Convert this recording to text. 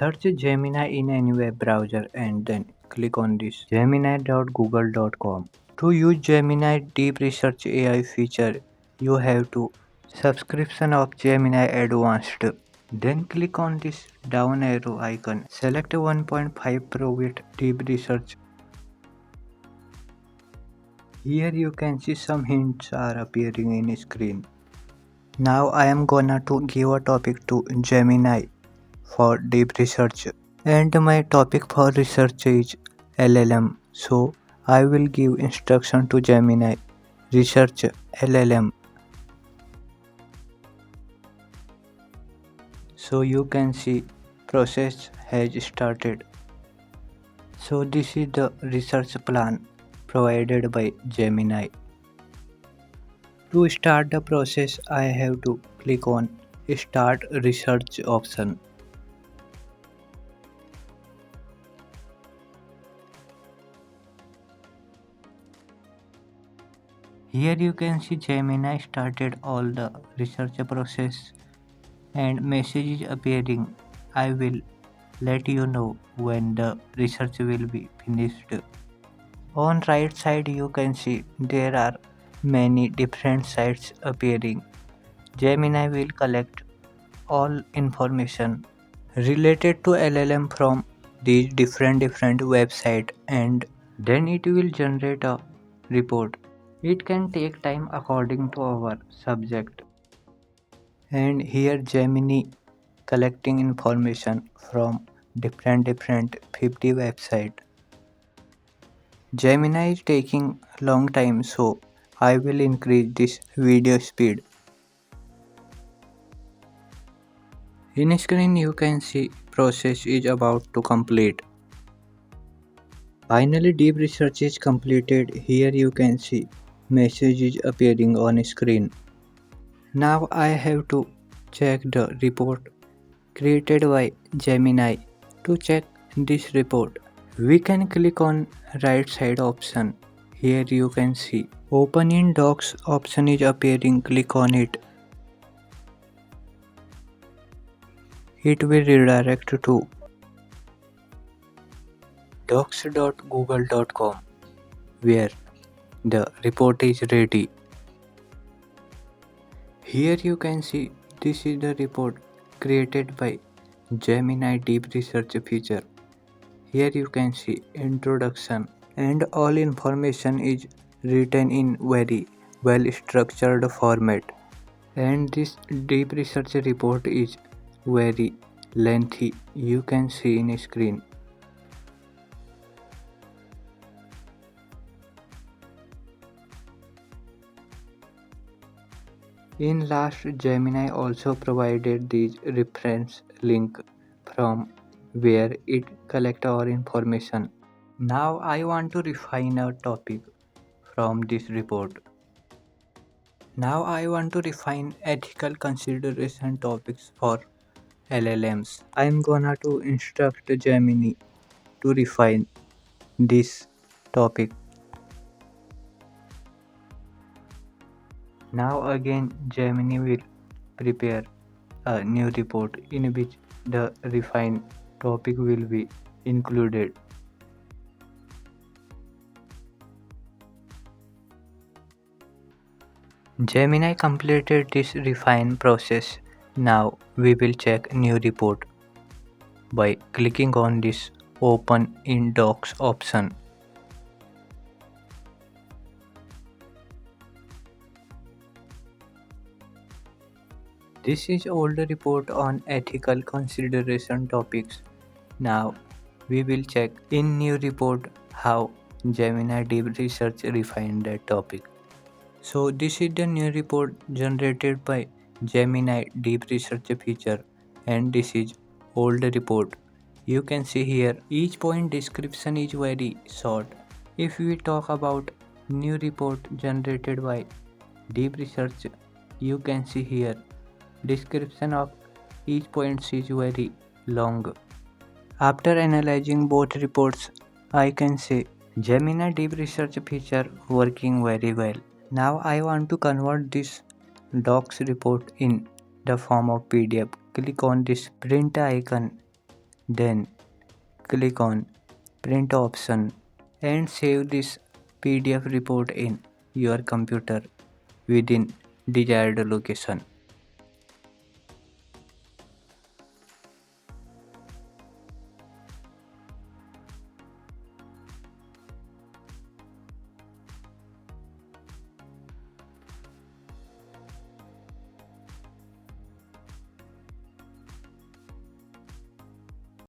Search Gemini in any web browser and then click on this gemini.google.com. To use Gemini Deep Research AI feature, you have to subscription of Gemini Advanced. Then click on this down arrow icon. Select 1.5 Pro with Deep Research. Here you can see some hints are appearing in screen. Now I am gonna to give a topic to Gemini for deep research, and my topic for research is LLM. So I will give instruction to Gemini research LLM. So you can see process has started. So this is the research plan provided by Gemini. To start the process, I have to click on start research option. Here you can see Gemini started all the research process and message is appearing. I will let you know when the research will be finished. On right side you can see there are many different sites appearing. Gemini will collect all information related to LLM from these different website and then it will generate a report. It can take time according to our subject. And here Gemini collecting information from different 50 website. Gemini is taking long time, so I will increase this video speed. In screen you can see process is about to complete. Finally deep research is completed. Here you can see message is appearing on screen. Now I have to check the report created by Gemini. To check this report, we can click on right side option. Here you can see open in docs option is appearing. Click on it. It will redirect to docs.google.com where the report is ready. Here you can see this is the report created by Gemini Deep Research feature. Here you can see introduction and all information is written in very well structured format, and this deep research report is very lengthy. You can see in screen. In last, Gemini also provided this reference link from where it collect our information. Now I want to refine a topic from this report. Now I want to refine ethical consideration topics for LLMs. I am gonna to instruct Gemini to refine this topic. Now again Gemini will prepare a new report in which the refined topic will be included. Gemini completed this refine process. Now we will check new report by clicking on this open in docs option. This is older report on ethical consideration topics. Now we will check in new report how Gemini Deep Research refined that topic. So this is the new report generated by Gemini Deep Research feature, and this is old report. You can see here each point description is very short. If we talk about new report generated by Deep Research, you can see here description of each point is very long. After analyzing both reports, I can say Gemini Deep Research feature working very well. Now I want to convert this docs report in the form of PDF. Click on this print icon Then click on print option and save this PDF report in your computer within desired location.